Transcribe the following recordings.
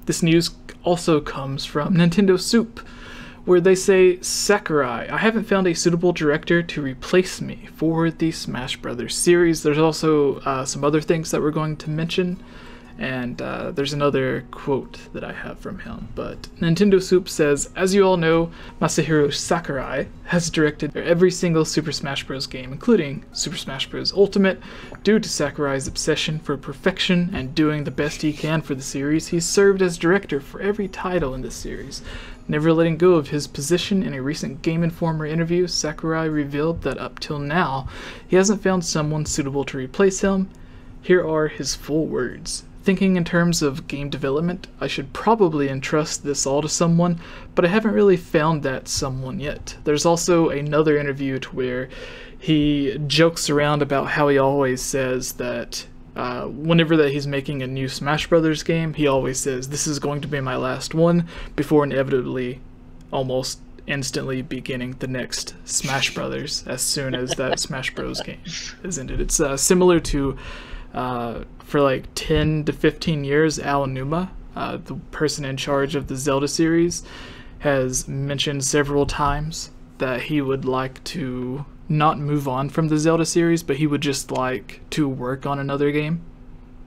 This news also comes from Nintendo Soup, where they say, Sakurai, I haven't found a suitable director to replace me for the Smash Brothers series. There's also some other things that we're going to mention, and there's another quote that I have from him. But Nintendo Soup says, as you all know, Masahiro Sakurai has directed every single Super Smash Bros. Game, including Super Smash Bros. Ultimate. Due to Sakurai's obsession for perfection and doing the best he can for the series, he's served as director for every title in this series. Never letting go of his position, in a recent Game Informer interview, Sakurai revealed that up till now, he hasn't found someone suitable to replace him. Here are his full words. Thinking in terms of game development, I should probably entrust this all to someone, but I haven't really found that someone yet. There's also another interview to where he jokes around about how he always says that whenever that he's making a new Smash Brothers game, he always says, this is going to be my last one, before inevitably, almost instantly beginning the next Smash Brothers as soon as that Smash Bros. Game is ended. It's similar to, for like 10 to 15 years, Aonuma, the person in charge of the Zelda series, has mentioned several times that he would like to not move on from the Zelda series, but he would just like to work on another game.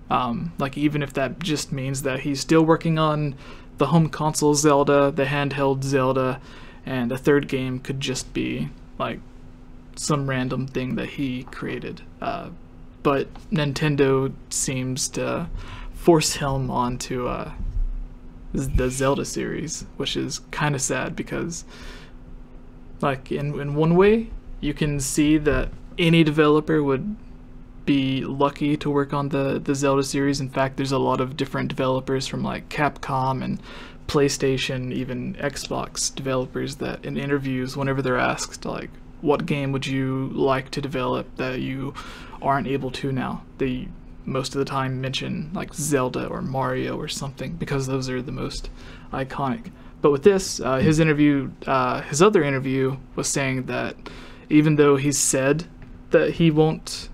Like even if that just means that he's still working on the home console Zelda, the handheld Zelda, and the third game could just be like some random thing that he created. But Nintendo seems to force him onto the Zelda series, which is kind of sad because, like, in one way, you can see that any developer would be lucky to work on the Zelda series. In fact, there's a lot of different developers from like Capcom and PlayStation, even Xbox developers, that in interviews, whenever they're asked like, what game would you like to develop that you aren't able to now, they most of the time mention like Zelda or Mario or something, because those are the most iconic. But with this, his other interview was saying that even though he's said that he won't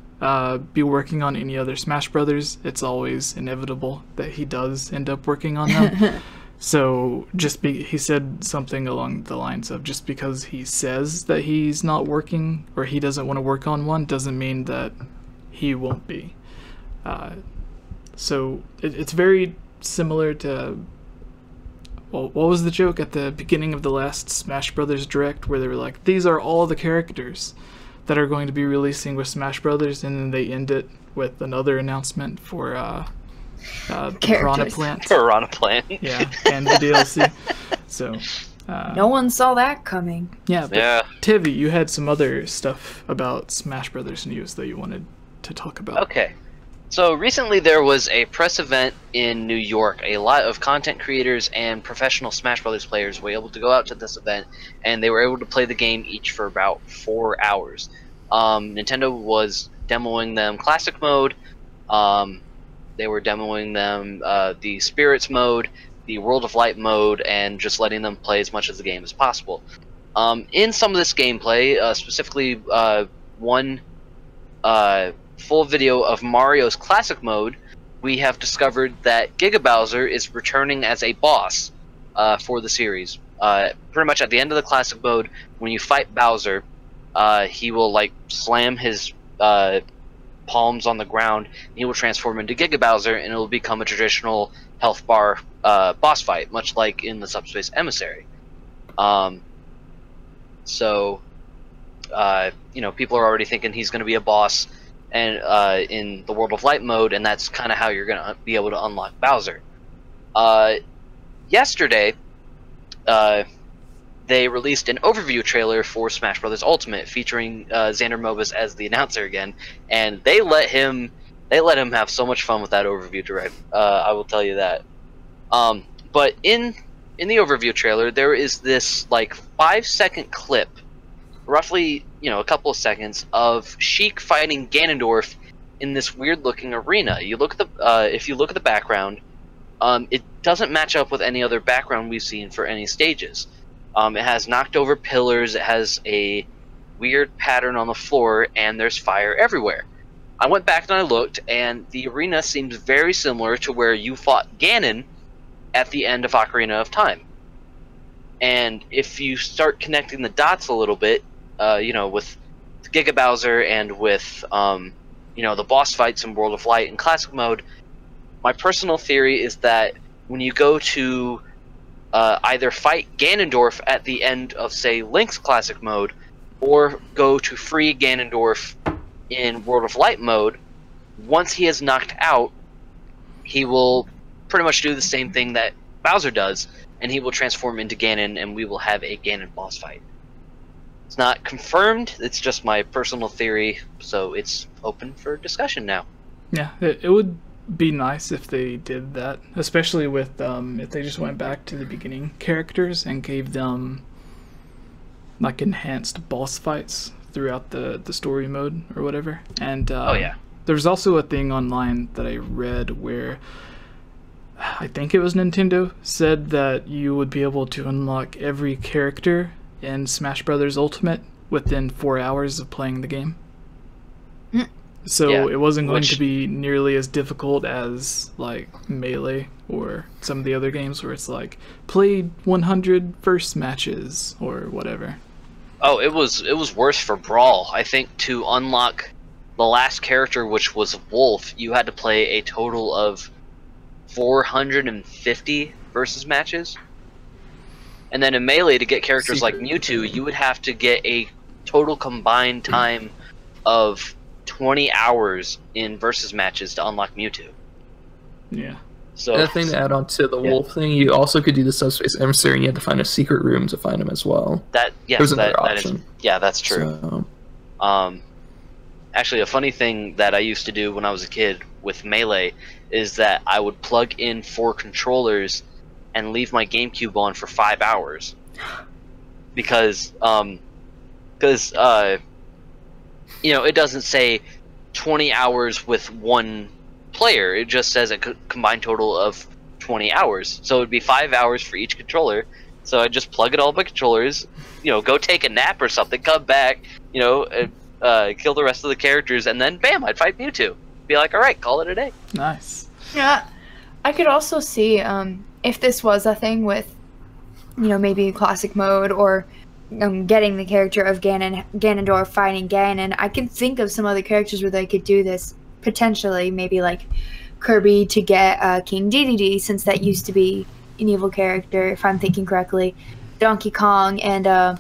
be working on any other Smash Brothers, it's always inevitable that he does end up working on them. So he said something along the lines of, just because he says that he's not working or he doesn't want to work on one doesn't mean that he won't be. So it's very similar to, well, what was the joke at the beginning of the last Smash Brothers Direct, where they were like, these are all the characters that are going to be releasing with Smash Brothers, and then they end it with another announcement for the Piranha Plants. Piranha Plant. Yeah, and the DLC. So no one saw that coming. Yeah, but yeah. Tivi, you had some other stuff about Smash Brothers news that you wanted to talk about. Okay. So recently there was a press event in New York. A lot of content creators and professional Smash Brothers players were able to go out to this event, and they were able to play the game each for about 4 hours. Nintendo was demoing them Classic Mode. They were demoing them the Spirits Mode, the World of Light Mode, and just letting them play as much of the game as possible. In some of this gameplay, specifically one full video of Mario's Classic Mode, we have discovered that Giga Bowser is returning as a boss for the series. Pretty much at the end of the Classic Mode, when you fight Bowser, he will like slam his palms on the ground, and he will transform into Giga Bowser, and it will become a traditional health bar boss fight, much like in the Subspace Emissary. So, you know, people are already thinking he's going to be a boss, and in the World of Light mode, and that's kind of how you're going to be able to unlock Bowser. Yesterday, they released an overview trailer for Smash Bros. Ultimate, featuring Xander Mobus as the announcer again, and they let him have so much fun with that overview direct. I will tell you that. But in the overview trailer, there is this like 5-second clip, roughly, you know, a couple of seconds, of Sheik fighting Ganondorf in this weird-looking arena. You look at the if you look at the background, it doesn't match up with any other background we've seen for any stages. It has knocked over pillars, it has a weird pattern on the floor, and there's fire everywhere. I went back and I looked, and the arena seems very similar to where you fought Ganon, at the end of Ocarina of Time. And if you start connecting the dots a little bit, with Giga Bowser and with the boss fights in World of Light in Classic Mode, my personal theory is that when you go to either fight Ganondorf at the end of, say, Link's Classic Mode, or go to free Ganondorf in World of Light mode, once he is knocked out, he will pretty much do the same thing that Bowser does, and he will transform into Ganon, and we will have a Ganon boss fight. It's not confirmed, it's just my personal theory, so it's open for discussion now. Yeah, it would be nice if they did that, especially with if they just went back to the beginning characters and gave them like enhanced boss fights throughout the story mode or whatever. And there's also a thing online that I read where I think it was Nintendo said that you would be able to unlock every character in Smash Bros. Ultimate within 4 hours of playing the game. So it wasn't going to be nearly as difficult as like Melee or some of the other games where it's like played 100 first matches or whatever. Oh, it was worse for Brawl. I think to unlock the last character, which was Wolf, you had to play a total of 450 versus matches. And then in Melee, to get characters like Mewtwo, you would have to get a total combined time of 20 hours in versus matches to unlock Mewtwo. Yeah. So another thing to add on to the wolf thing, you also could do the subspace emissary, and you had to find a secret room to find him as well. There's another option. That's true. So. Actually, a funny thing that I used to do when I was a kid with Melee is that I would plug in 4 controllers and leave my GameCube on for 5 hours because it doesn't say 20 hours with one player. It just says a combined total of 20 hours. So it would be 5 hours for each controller. So I'd just plug in all my controllers, go take a nap or something, come back, kill the rest of the characters, and then bam, I'd fight Mewtwo. Be like, all right, call it a day. Nice. Yeah, I could also see if this was a thing with, maybe classic mode or getting the character of Ganondorf fighting Ganon. I can think of some other characters where they could do this potentially, maybe like Kirby to get King Dedede, since that used to be an evil character, if I'm thinking correctly. Donkey Kong and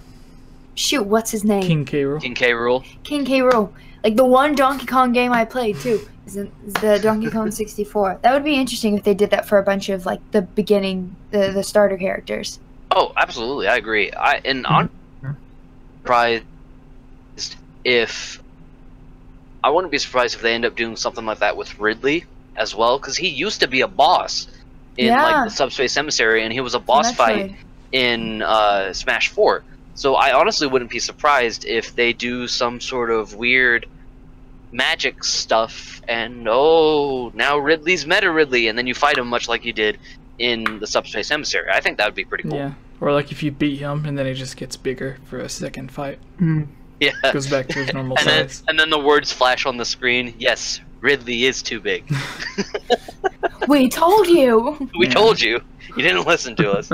shoot, what's his name? King K. Rool. King K. Rool. King K. Rool. Like the one Donkey Kong game I played too is the Donkey Kong 64. That would be interesting if they did that for a bunch of like the beginning, the starter characters. Oh, absolutely, I agree. I'm surprised if I wouldn't be surprised if they end up doing something like that with Ridley as well, because he used to be a boss in like the Subspace Emissary, and he was a boss fight in Smash 4. So I honestly wouldn't be surprised if they do some sort of weird magic stuff, and now Ridley's Meta Ridley, and then you fight him much like you did in the Subspace Emissary. I think that would be pretty cool. Yeah, or like if you beat him and then he just gets bigger for a second fight. Yeah, goes back to his normal size. And then the words flash on the screen. Yes, Ridley is too big. We told you. We told you. You didn't listen to us.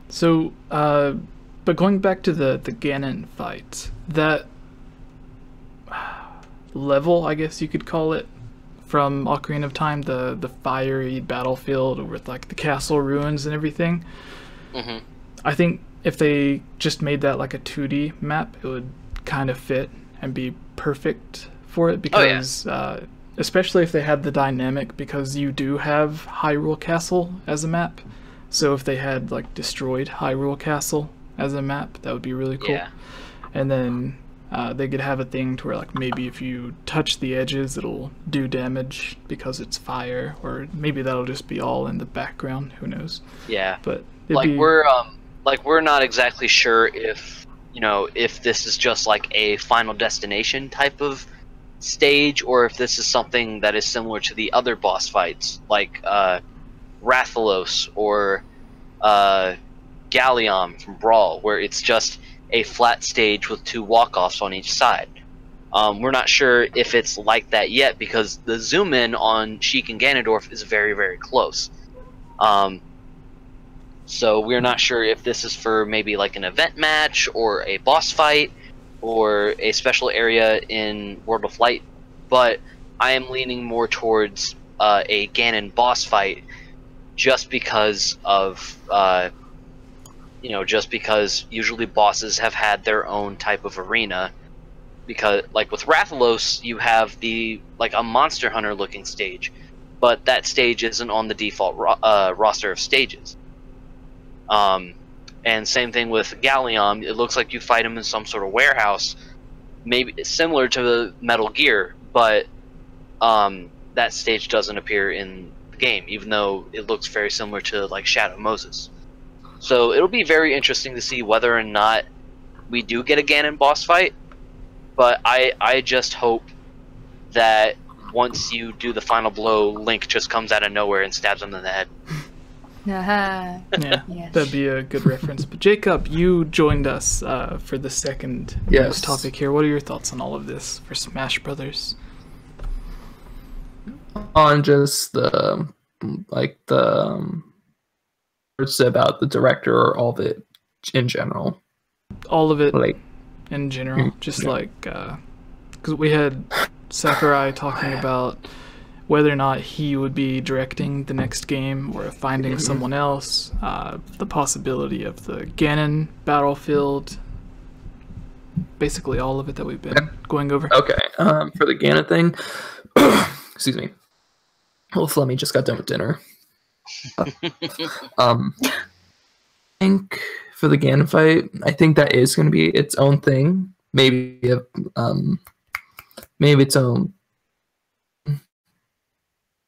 So, but going back to the Ganon fight, that level, I guess you could call it, from Ocarina of Time, the fiery battlefield with like the castle ruins and everything. I think if they just made that like a 2D map, it would kind of fit and be perfect for it, because especially if they had the dynamic, because you do have Hyrule Castle as a map. So if they had like destroyed Hyrule Castle as a map, that would be really cool. Yeah. And then they could have a thing to where like maybe if you touch the edges, it'll do damage because it's fire, or maybe that'll just be all in the background. Who knows? Yeah. But we're not exactly sure if if this is just like a Final Destination type of stage, or if this is something that is similar to the other boss fights, like Rathalos or Gallium from Brawl, where it's just a flat stage with 2 walk-offs on each side. We're not sure if it's like that yet, because the zoom in on Sheik and Ganondorf is very, very close. So we're not sure if this is for maybe like an event match or a boss fight or a special area in World of Light, but I am leaning more towards a Ganon boss fight, just because of just because usually bosses have had their own type of arena. Because like with Rathalos, you have a Monster Hunter looking stage, but that stage isn't on the default roster of stages. And same thing with Galleon. It looks like you fight him in some sort of warehouse, maybe similar to Metal Gear, but that stage doesn't appear in the game, even though it looks very similar to like Shadow Moses. So it'll be very interesting to see whether or not we do get a Ganon boss fight. But I just hope that once you do the final blow, Link just comes out of nowhere and stabs him in the head. Yeah, Yes. That'd be a good reference. But Jacob, you joined us for the second news topic here. What are your thoughts on all of this for Smash Brothers? On just the words about the director, or all of it in general. All of it, like in general, just because we had Sakurai talking about whether or not he would be directing the next game or finding someone else, the possibility of the Ganon battlefield, basically all of it that we've been going over. Okay, for the Ganon thing, excuse me. Well, Flemmy just got done with dinner. I think for the Ganon fight, I think that is going to be its own thing. Maybe its own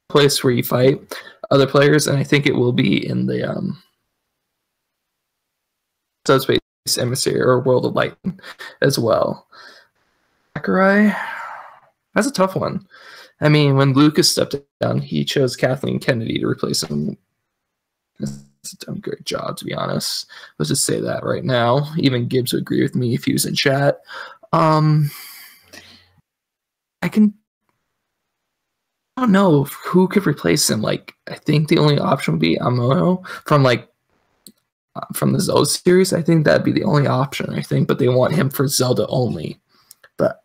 place where you fight other players, and I think it will be in the Subspace Emissary or World of Light as well. Sakurai, that's a tough one. I mean, when Lucas stepped down, he chose Kathleen Kennedy to replace him. It's done a great job, to be honest. Let's just say that right now. Even Gibbs would agree with me if he was in chat. I don't know who could replace him. Like, I think the only option would be Amono from the Zelda series. I think that'd be the only option. I think, but they want him for Zelda only. But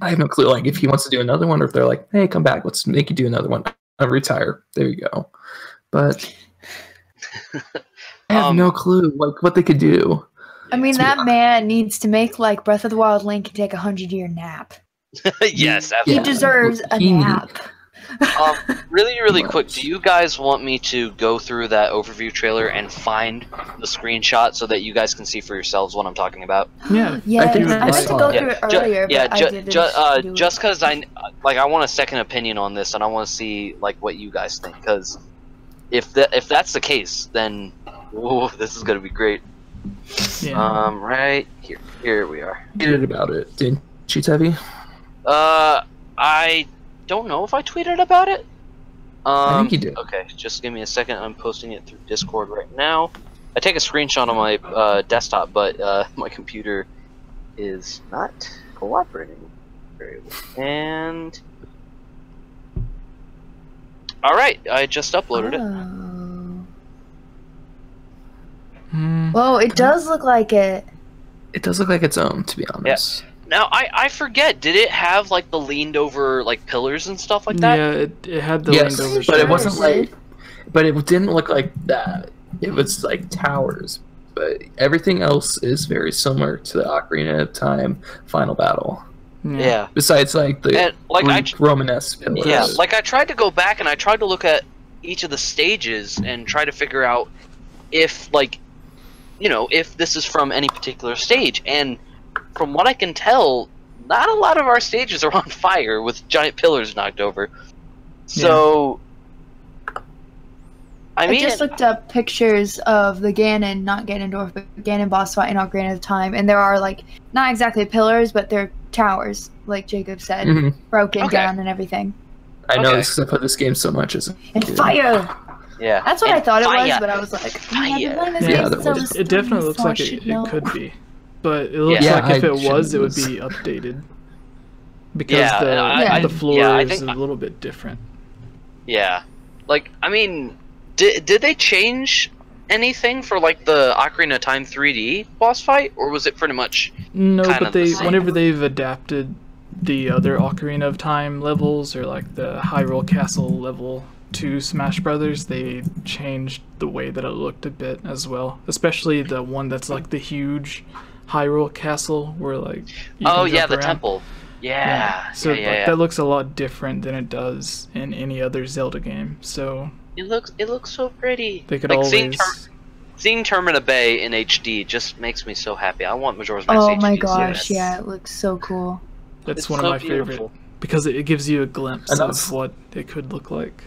I have no clue. Like, if he wants to do another one, or if they're like, "Hey, come back, let's make you do another one." I'll retire. There you go. But I have no clue, like, what they could do. I mean, that man needs to make like Breath of the Wild Link and take 100-year nap. Yes, absolutely. He deserves a nap. Really quick, do you guys want me to go through that overview trailer and find the screenshot so that you guys can see for yourselves what I'm talking about? Yeah, I meant to go through it earlier, but I didn't. Just because I want a second opinion on this, and I want to see like what you guys think. Because if that's the case, then this is gonna be great. Yeah. Right here we are. You tweeted about it, didn't you, Tevi? I don't know if I tweeted about it. I think you did. Okay, just give me a second. I'm posting it through Discord right now. I take a screenshot on my desktop, but my computer is not cooperating very well. And all right, I just uploaded it. Well, it does look like it. It does look like its own, to be honest. Yeah. Now, I forget, did it have, like, the leaned-over, like, pillars and stuff like that? Yeah, it had the leaned-over. But it wasn't like... But it didn't look like that. It was, like, towers. But everything else is very similar to the Ocarina of Time final battle. Yeah. Besides, like, the Romanesque pillars. Yeah, like, I tried to go back and I tried to look at each of the stages and try to figure out if, like, if this is from any particular stage. And from what I can tell, not a lot of our stages are on fire with giant pillars knocked over. So, I just looked up pictures of the Ganon, not Ganondorf, but Ganon boss fight in Ocarina of Time, and there are, like, not exactly pillars, but they're towers, like Jacob said, broken down and everything. I know this because I put this game so much. And fire! Yeah. That's what I thought it was, but I was like, it definitely looks like it could be. But it looks like if it was, it would be updated. Because the floor is a little bit different. Yeah. Like, I mean, Did they change anything for like the Ocarina of Time 3D boss fight, or was it pretty much? No, kind but of the same? whenever they've adapted the other Ocarina of Time levels, or like the Hyrule Castle level to Smash Brothers, they changed the way that it looked a bit as well. Especially the one that's like the huge Hyrule Castle, where like you Oh can yeah, jump the around. temple. Yeah. So yeah. like, that looks a lot different than it does in any other Zelda game. So It looks so pretty. they could like always. seeing Termina Bay in HD just makes me so happy. I want Majora's Mask Oh HD. my so gosh, bad. yeah, it looks so cool. That's It's one so of my beautiful. favorite because it gives you a glimpse And of that's- what it could look like.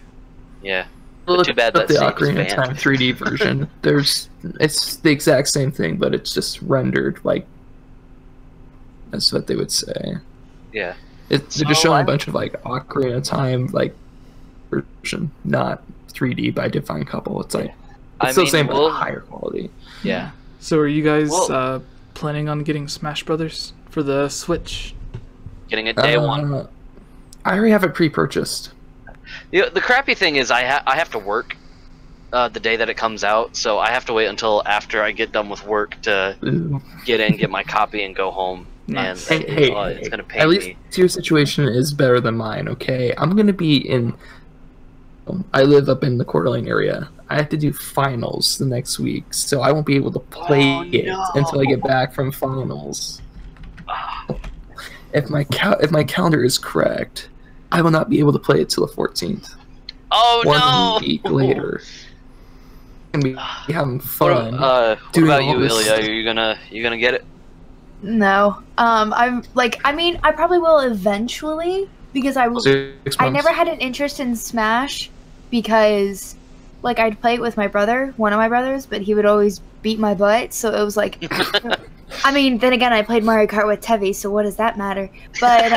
Yeah. Look But too bad at that the save is Ocarina of banned. Time 3D version. It's the exact same thing, but it's just rendered like. That's what they would say. Yeah. They're just So showing I- a bunch of like Ocarina of Time like version, not 3D by Divine Couple. It's like I it's still mean, same but we'll- higher quality. Yeah. So are you guys Well- planning on getting Smash Brothers for the Switch? Getting it day one. I already have it pre-purchased. The crappy thing is I have to work the day that it comes out, so I have to wait until after I get done with work to Ooh. get my copy and go home. Nice. And Hey, it's gonna pay at least me. your situation is better than mine. Okay, I'm gonna be in. I live up in the Coeur d'Alene area. I have to do finals the next week, so I won't be able to play Oh, it no. until I get back from finals. If my calendar is correct, I will not be able to play it till the 14th. Oh One no! week later. I'm gonna be having fun. What doing about all you, this Ilya? stuff. Are you gonna get it? No. I'm like, I mean, I probably will eventually because I 6 I months. never had an interest in Smash because like I'd play it with my brother, one of my brothers, but he would always beat my butt, so it was like I mean, then again I played Mario Kart with Tevi, so what does that matter? But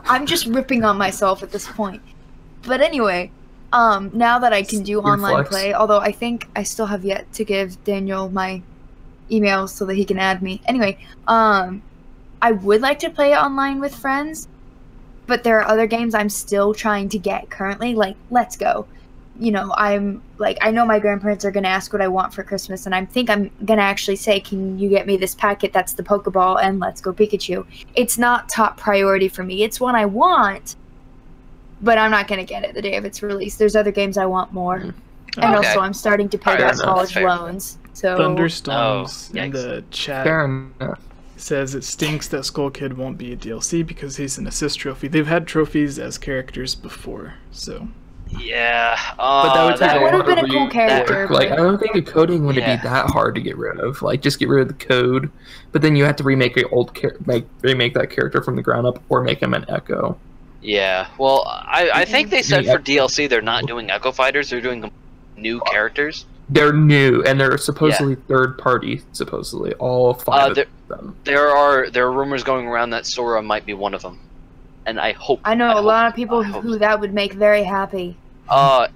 I'm just ripping on myself at this point. But anyway, now that I can do Weird online flex. play, although I think I still have yet to give Daniel my email so that he can add me. Anyway, I would like to play online with friends, but there are other games I'm still trying to get currently, like Let's Go. You know, I'm like, I know my grandparents are gonna ask what I want for Christmas, and I think I'm gonna actually say, can you get me this packet that's the Pokeball and Let's Go Pikachu? It's not top priority for me. It's one I want, but I'm not gonna get it the day of its release. There's other games I want more. And Okay. also I'm starting to pay Fair back enough, college fair. loans. So Thunderstorms Oh, in yikes. the chat Fair enough. says it stinks that Skull Kid won't be a DLC because he's an assist trophy. They've had trophies as characters before, so Yeah. But that would take that a would lot have been of a cool character. Like, I but- don't think the coding would Yeah. be that hard to get rid of. Like, just get rid of the code, but then you have to remake remake that character from the ground up, or make him an Echo. Yeah. Well, I think they said Yeah. for DLC they're not doing Echo Fighters. They're doing new characters. They're new, and they're supposedly third party. Supposedly, all five of them. There are rumors going around that Sora might be one of them, and I hope. I know a hope- lot of people I hope who so. that would make very happy.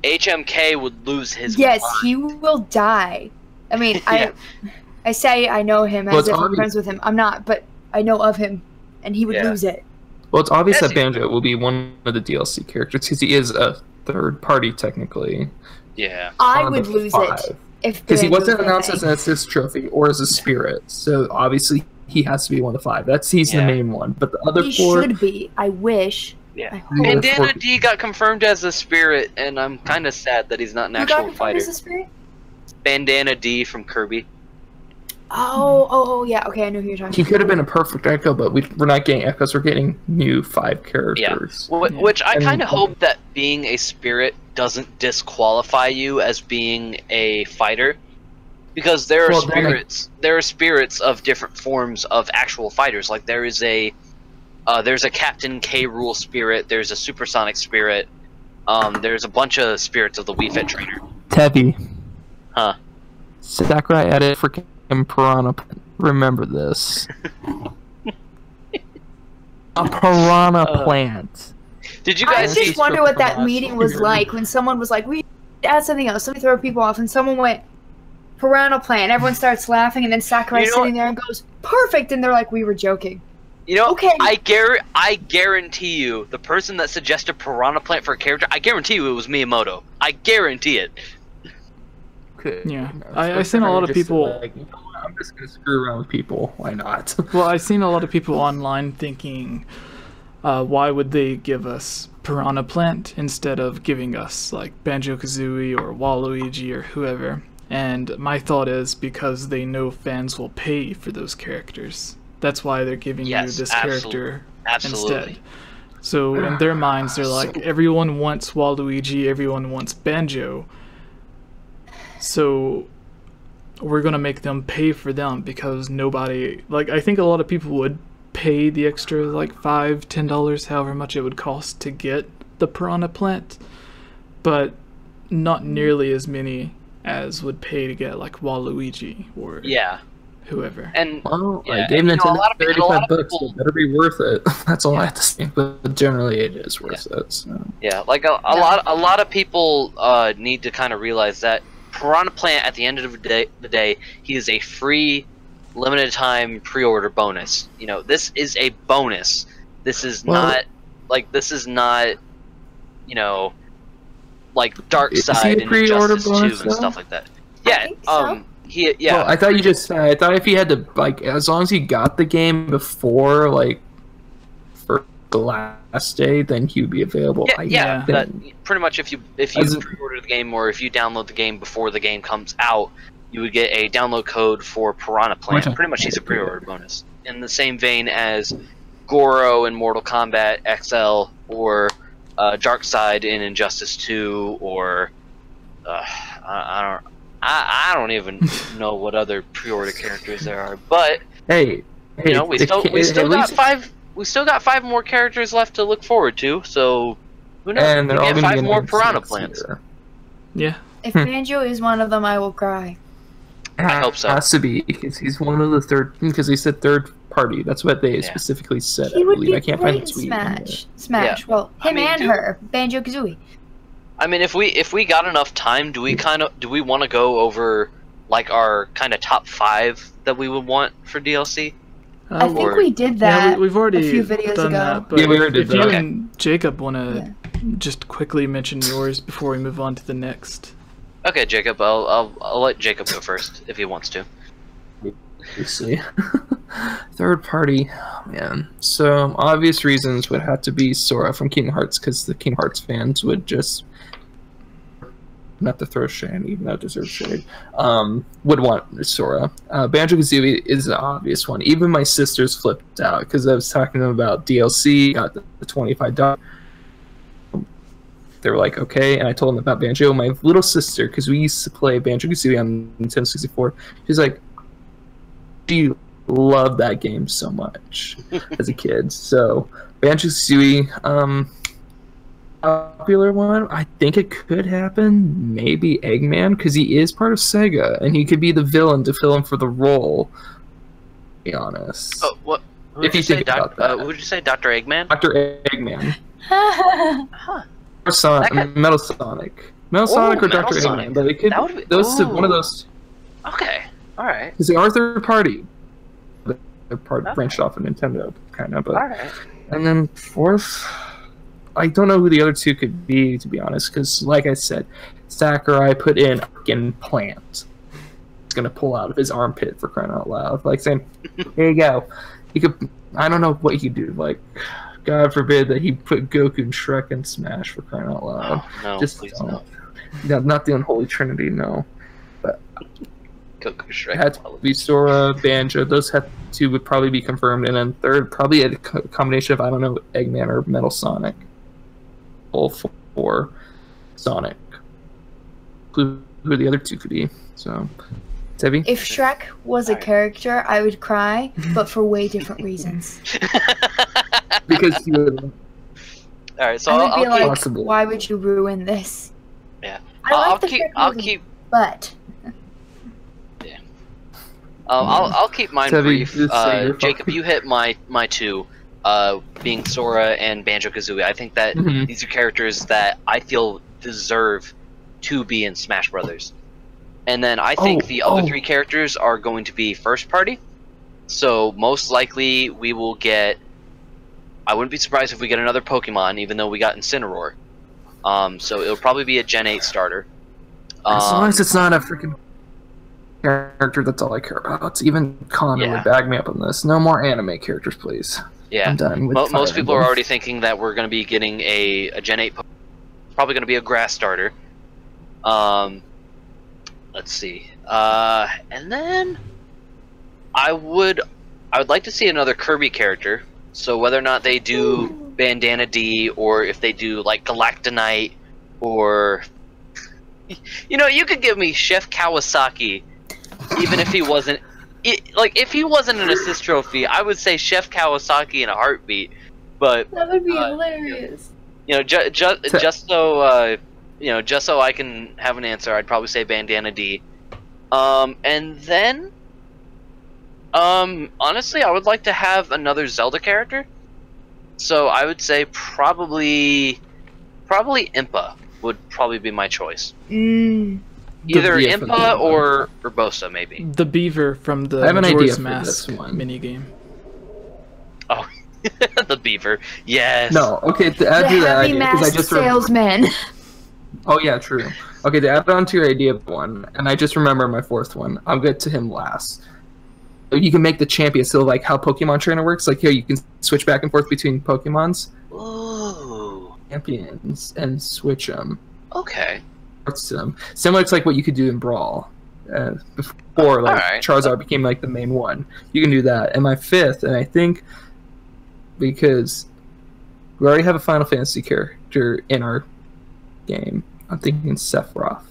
HMK would lose his. Yes, mind. he will die. I mean, Yeah. I say I know him Well, as it's if I'm obvious- friends with him. I'm not, but I know of him, and he would Yeah. lose it. Well, it's obvious Yes, that Banjo will be one of the DLC characters because he is a third party technically. Yeah. I on would the lose five. it if Because he Banjo wasn't was announced my as an assist trophy or as a spirit, so obviously he has to be one of the five. He's Yeah. the main one, but the other He four. should be. I wish. Yeah. I hope. Yeah. Bandana D got confirmed as a spirit, and I'm kind of sad that he's not an Who got actual confirmed fighter. as a spirit? Bandana D from Kirby. Oh, yeah. Okay, I know who you're talking He about. could have been a perfect Echo, but we're not getting Echoes. We're getting new 5 characters. Which I And- kind of hope that being a spirit doesn't disqualify you as being a fighter, because there are Well, then I- spirits. There are spirits of different forms of actual fighters. Like there's a Captain K. Rool spirit. There's a Supersonic spirit. There's a bunch of spirits of the Wii Fit Trainer. Tevi. Huh. Sakurai added freaking Piranha. Remember this. A Piranha Plant. Did you I guys see? just wonder what that meeting was like when someone was like, we add something else, somebody throw people off, and someone went, Piranha Plant. Everyone starts laughing, and then Sakurai's You know sitting there and goes, perfect, and they're like, we were joking. You know, Okay. I guarantee you, the person that suggested Piranha Plant for a character, I guarantee you it was Miyamoto. I guarantee it. Okay. Yeah, I seen a lot of people. Like, you know what, I'm just gonna screw around with people. Why not? Well, I've seen a lot of people online thinking, why would they give us Piranha Plant instead of giving us like Banjo Kazooie or Waluigi or whoever? And my thought is because they know fans will pay for those characters. That's why they're giving you this character instead. So in their minds, they're like, everyone wants Waluigi, everyone wants Banjo. So we're gonna make them pay for them because nobody, like, I think a lot of people would pay the extra like $5, $10, however much it would cost to get the Piranha Plant, but not nearly as many as would pay to get like Waluigi or whoever. And well, I gave Nintendo $35, so it better be worth it. That's all I have to say. But generally, it is worth it. So. Yeah, like a lot of people need to kind of realize that Piranha Plant, at the end of the day, he is a free, limited time pre-order bonus. You know, this is a bonus. This is not, you know, like Dark Side and Injustice 2 and stuff like that. Yeah, so. Well, I thought you just said. I thought if he had to, like, as long as he got the game before, like, for the last day, then he would be available. Yeah. Pretty much, if you pre-order the game or if you download the game before the game comes out, you would get a download code for Piranha Plant. Pretty much, he's a pre-order bonus. In the same vein as Goro in Mortal Kombat XL, or Dark Side in Injustice 2, or I don't even know what other pre-order characters there are, but hey, you know, we still got five more characters left to look forward to. So who knows? And they're all get 5 more Piranha Plants. Yeah. If Banjo is one of them, I will cry. I hope so. Has to be because he's one of the because they said third party. That's what they specifically said. He I would believe. be I can't find the great tweet. Smash. Yeah. Well, him and her, Banjo Kazooie. I mean, if we got enough time, do we want to go over like our kind of top 5 that we would want for DLC? I think we did that. Yeah, we've already a few videos done ago. that. But Yeah, we already if did you that. and Jacob want to just quickly mention yours before we move on to the next. Okay, Jacob. I'll let Jacob go first if he wants to. Obviously. Third party, man. So obvious reasons would have to be Sora from Kingdom Hearts, because the Kingdom Hearts fans would just, not to throw shade, even though it deserves shade, would want Sora. Banjo Kazooie is the obvious one. Even my sisters flipped out because I was talking to them about DLC, got the $25. They were like, okay, and I told them about Banjo. My little sister, because we used to play Banjo Kazooie on Nintendo 64, she's like, she loved that game so much as a kid. So Banjo Kazooie, popular one, I think it could happen. Maybe Eggman, because he is part of Sega, and he could be the villain to fill in for the role. To be honest. Oh, what? If you think about that. What did you say, Dr. Eggman? Dr. Eggman. Huh. Or Sonic, Metal Sonic. Metal Sonic or Metal Dr. Sonic. Eggman, but it could be one of those. Okay. All right. Because they are third party. They're branched off of Nintendo, kind of. But, All right. and then fourth, I don't know who the other two could be, to be honest, because, like I said, Sakurai put in a fucking plant. He's gonna pull out of his armpit, for crying out loud. Like saying, here you go. He could, I don't know what he could do. Like, God forbid that he put Goku and Shrek in Smash, for crying out loud. Oh, no, just please don't. no. No, not the Unholy Trinity, no. But Goku, Shrek. it had to be Sora, Banjo. Those two would probably be confirmed. And then third, probably a combination of, I don't know, Eggman or Metal Sonic. All for Sonic. Who the other two could be. So, Debbie? If Shrek was a character, I would cry, but for way different reasons. Because he would. All right, so I would be I'll like, possible. why would you ruin this? Yeah. I like I'll the keep. Shrek I'll movie, keep. But I'll keep mine Debbie, brief. just say your Jacob, fucking- you hit my two, being Sora and Banjo Kazooie. I think that these are characters that I feel deserve to be in Smash Brothers. And then I think the other 3 characters are going to be first party. So most likely we will get. I wouldn't be surprised if we get another Pokemon, even though we got Incineroar. So it'll probably be a Gen 8 starter. As long as it's not a freaking character, that's all I care about. Even Connor would bag me up on this. No more anime characters, please. Yeah. I'm done with most people are already thinking that we're going to be getting a Gen 8 Pokemon. Probably going to be a grass starter. Let's see. And then I would like to see another Kirby character. So whether or not they do Bandana D, or if they do like Galactonite, or you could give me Chef Kawasaki, even if he wasn't. If he wasn't an assist trophy, I would say Chef Kawasaki in a heartbeat. But that would be hilarious. Just so just so I can have an answer, I'd probably say Bandana D. And then, honestly, I would like to have another Zelda character. So I would say probably Impa would probably be my choice. Either Impa or Urbosa, maybe. The beaver from the I have an idea Majora's for Mask this one. minigame. Oh, the beaver. Yes. No, okay, to add to that heavy idea, because I masked just salesman. Oh yeah, true. Okay, to add on to your idea of one, and I just remember my fourth one. I'll get to him last. You can make the champion, so like how Pokemon Trainer works. Like here, you can switch back and forth between Pokemons. Ooh. Champions and switch them. Okay. Similar to like what you could do in Brawl. Before like Charizard became like the main one. You can do that. And my fifth, and I think because we already have a Final Fantasy character in our game, I'm thinking Sephiroth.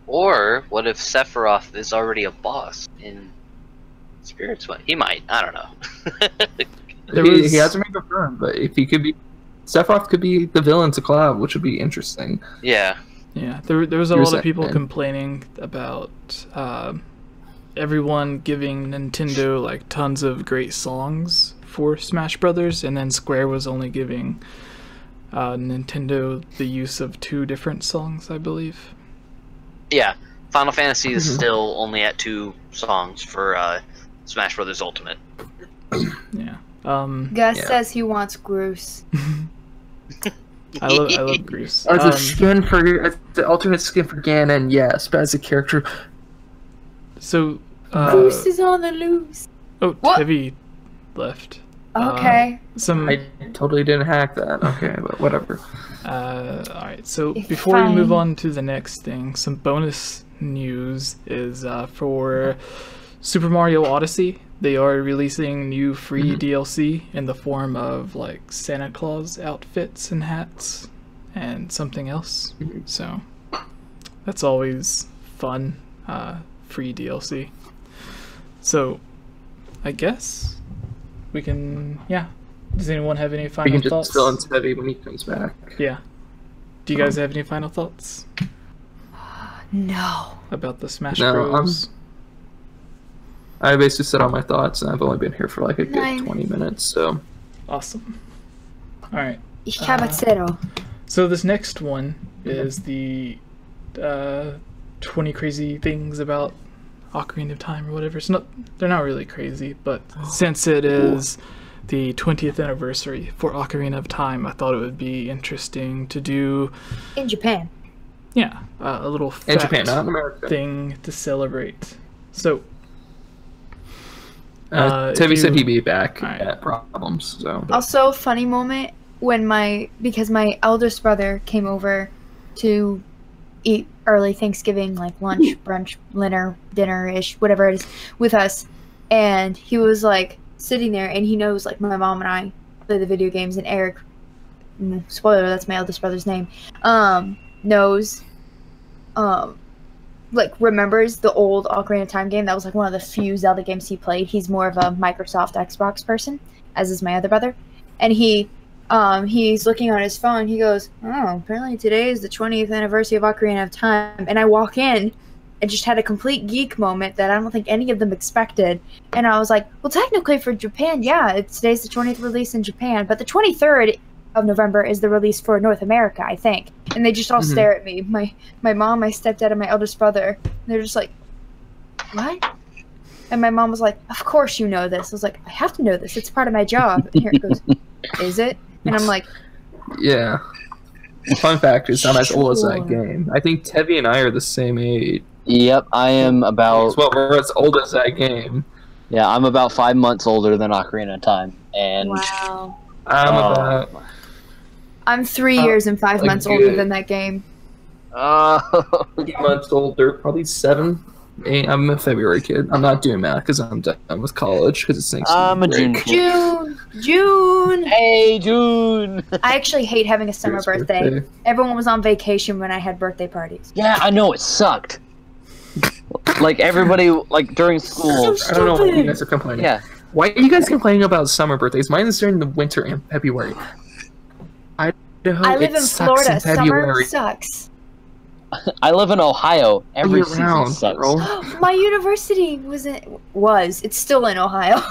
Or what if Sephiroth is already a boss in Spirit's Way? He might. I don't know. He hasn't been confirmed, but if he could be, Sephiroth could be the villain to collab, which would be interesting. Yeah. Yeah, there was a lot of people complaining about everyone giving Nintendo like tons of great songs for Smash Brothers, and then Square was only giving Nintendo the use of 2 different songs, I believe. Yeah, Final Fantasy is still only at 2 songs for Smash Brothers Ultimate. Yeah. Gus says he wants Groose. I love Groose. As a skin for the alternate skin for Ganon, yes, but as a character. So Groose is on the loose. Oh, Tevi left. Okay. I totally didn't hack that. Okay, but whatever. Alright, so before we move on to the next thing, some bonus news is for Super Mario Odyssey. They are releasing new free DLC in the form of like Santa Claus outfits and hats and something else. So that's always fun, free DLC. So I guess we can, Does anyone have any final thoughts? We can just fill in Tevi when he comes back. Yeah. Do you guys have any final thoughts? No. About the Smash Bros? I basically said all my thoughts, and I've only been here for like a good 20 minutes, so... Awesome. Alright. So this next one is the 20 crazy things about Ocarina of Time or whatever. They're not really crazy, but since it is the 20th anniversary for Ocarina of Time, I thought it would be interesting to do... In Japan. Yeah, a little fact in Japan, not in America. Thing to celebrate. So... Tevi said he'd be back at Problems. So. Also, funny moment when because my eldest brother came over to eat early Thanksgiving, like lunch, brunch, dinner-ish, whatever it is, with us, and he was like sitting there, and he knows like my mom and I play the video games, and Eric, spoiler, that's my eldest brother's name, knows, like remembers the old Ocarina of Time game. That was like one of the few Zelda games he played. He's more of a Microsoft Xbox person, as is my other brother. And he's looking on his phone. He goes, "Oh, apparently today is the 20th anniversary of Ocarina of Time." And I walk in and just had a complete geek moment that I don't think any of them expected. And I was like, "Well, technically for Japan, yeah, today's the 20th release in Japan, but the 23rd of November is the release for North America, I think. And they just all stare at me. My mom, my stepdad, and my eldest brother. They're just like, what? And my mom was like, of course you know this. I was like, I have to know this. It's part of my job. And here it goes, is it? And I'm like, yeah. Fun fact is I'm as old as that game. I think Tevi and I are the same age. Yep, I am about... Well, we're as old as that game. Yeah, I'm about 5 months older than Ocarina of Time. And wow. I'm 3 years and 5 months older than that game. 8 months older, probably 7. 8. I'm a February kid. I'm not doing math because I'm done with college because it's Thanksgiving. I'm a June kid. June! Hey, June! I actually hate having a summer birthday. Everyone was on vacation when I had birthday parties. Yeah, I know, it sucked. Like, everybody, like, during school. So I don't know why you guys are complaining. Yeah. Why are you guys complaining about summer birthdays? Mine is during the winter and February. I live in Florida. Summer sucks. I live in Ohio. Every season sucks. My university was. It's still in Ohio.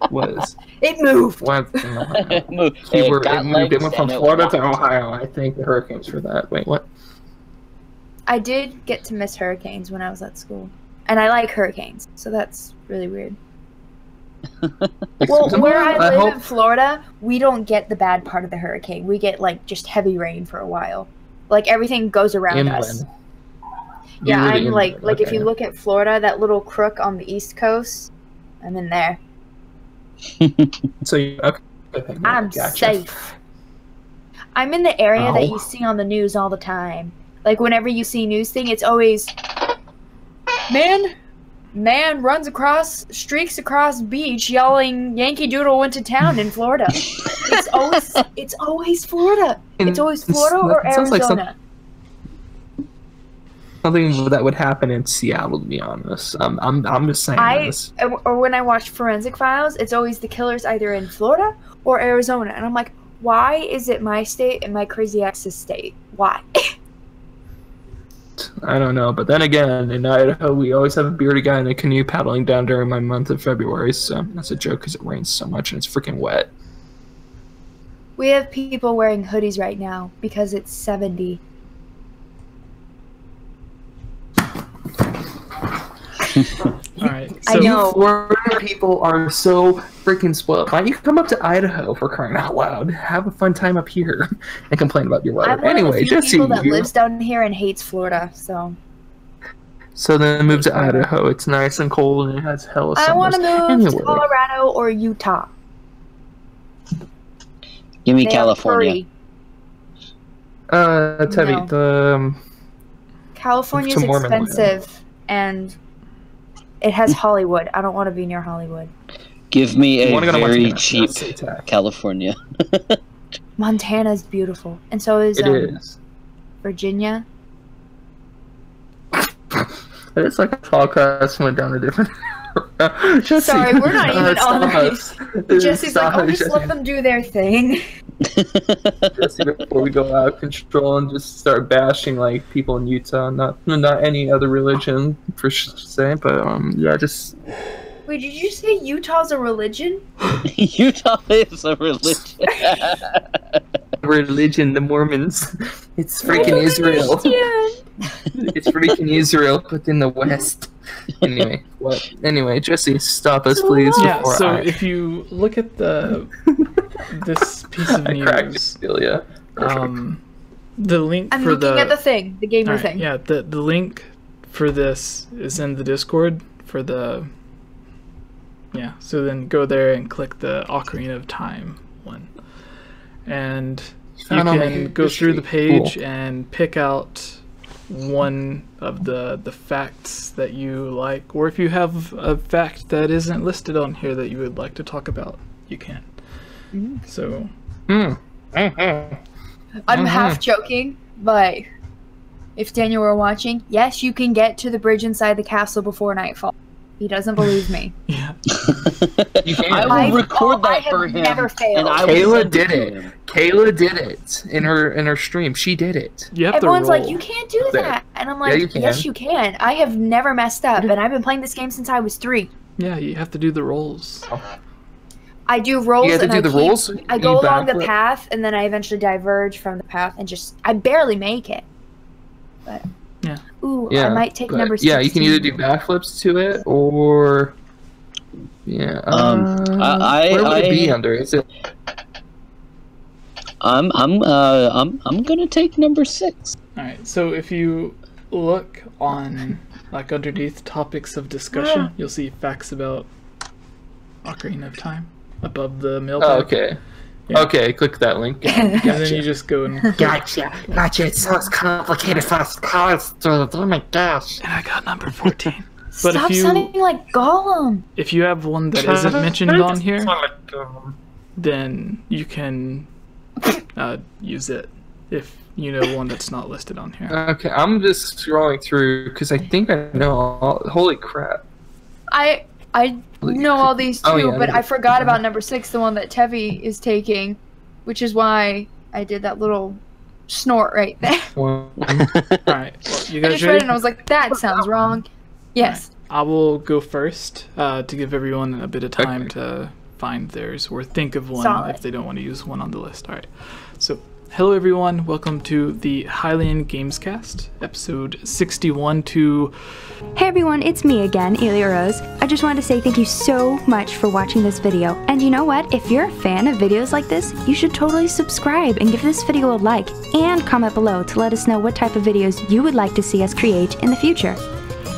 Was. It moved. It moved. It moved. It went from Florida to Ohio. I think the hurricanes for that. Wait, what? I did get to miss hurricanes when I was at school. And I like hurricanes, so that's really weird. Well, where I live in Florida, we don't get the bad part of the hurricane. We get, like, just heavy rain for a while. Like, everything goes around us. Yeah, I'm like if you look at Florida, that little crook on the East Coast, I'm in there. So I'm safe. I'm in the area that you see on the news all the time. Like, whenever you see news thing, it's always, man streaks across beach yelling Yankee Doodle went to town in Florida. It's always Florida. It's always Florida or Arizona. Something that would happen in Seattle, to be honest. I'm just saying this. Or when I watch Forensic Files, it's always the killer's either in Florida or Arizona. And I'm like, why is it my state and my crazy ex's state? Why? I don't know, but then again, in Idaho, we always have a bearded guy in a canoe paddling down during my month of February, so that's a joke because it rains so much and it's freaking wet. We have people wearing hoodies right now because it's 70. Alright, so I know. Florida people are so freaking spoiled. Why don't you come up to Idaho for crying out loud? Have a fun time up here and complain about your weather. I'm one anyway, of the few Jesse, people that lives down here and hates Florida, so. So then move to Idaho. It's nice and cold and it has hella summers. I want to move to Colorado or Utah. Give me California. Tevi, no. California's expensive and it has Hollywood. I don't want to be near Hollywood. Give me a very cheap California. Montana's beautiful, and so is Virginia. It's like a podcast went down a different. Jesse, sorry, we're not even on this. Jesse's like, I'll just let them do their thing. Jesse, before we go out of control and just start bashing like people in Utah, not any other religion per se, but yeah, just. Wait, did you say Utah's a religion? Utah is a religion. Religion, the Mormons. It's freaking Israel. It's freaking Israel, but in the West. Anyway, what? Anyway, Jesse, stop us, please. Yeah. So if you look at this piece of news, the link I'm for looking at the thing, the gamer thing. Yeah, the link for this is in the Discord for the. Yeah. So then go there and click the Ocarina of Time one, and you can go through the page and pick out one of the facts that you like, or if you have a fact that isn't listed on here that you would like to talk about, you can. So I'm half joking, but if Daniel were watching, yes, you can get to the bridge inside the castle before nightfall. He doesn't believe me. Yeah. I will record that for him. Never failed. Kayla did it. Kayla did it in her stream. She did it. Everyone's like, you can't do that, and I'm like, yes, you can. I have never messed up, and I've been playing this game since I was 3. Yeah, you have to do the rolls. I do rolls. You have to and do I the keep- rolls. I go you along the backflip. path, and then I eventually diverge from the path, and I barely make it. But Yeah. ooh, Yeah, I might take but, number 16. Yeah, you can either do backflips to it, or yeah. Where would it be under? Is it? I'm gonna take number 6. All right. So if you look on like underneath topics of discussion, you'll see facts about Ocarina of Time above the mailbag. Oh, okay. Yeah. Okay, click that link. And then you just go and Gotcha. It's so complicated for us cards. Oh my gosh. and I got number 14. But Stop if you sounding like Gollum. if you have one that isn't mentioned on here, then you can use it if you know one that's not listed on here. Okay, I'm just scrolling through because I think I know all. Holy crap! I know all these too, Oh, yeah, but I I forgot about number 6, the one that Tevi is taking, which is why I did that little snort right there. Well, All right. Well, you I guys just read it ready? and I was like, that sounds wrong. Yes. I will go first to give everyone a bit of time Okay. to find theirs or think of one Solid. if they don't want to use one on the list. All right. So, hello everyone. Welcome to the Hylian Gamescast, episode 61 to... Hey everyone, it's me again, Elia Rose. I just wanted to say thank you so much for watching this video. And you know what? If you're a fan of videos like this, you should totally subscribe and give this video a like and comment below to let us know what type of videos you would like to see us create in the future.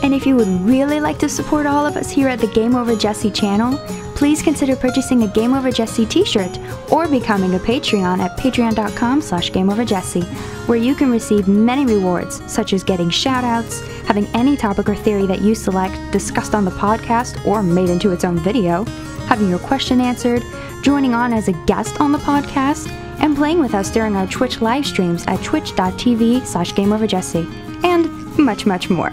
And if you would really like to support all of us here at the GameOverJesse channel, please consider purchasing a GameOverJesse t-shirt or becoming a Patreon at patreon.com/GameOverJesse, where you can receive many rewards, such as getting shoutouts, having any topic or theory that you select discussed on the podcast or made into its own video, having your question answered, joining on as a guest on the podcast, and playing with us during our Twitch live streams at twitch.tv/GameOverJesse, and much, much more.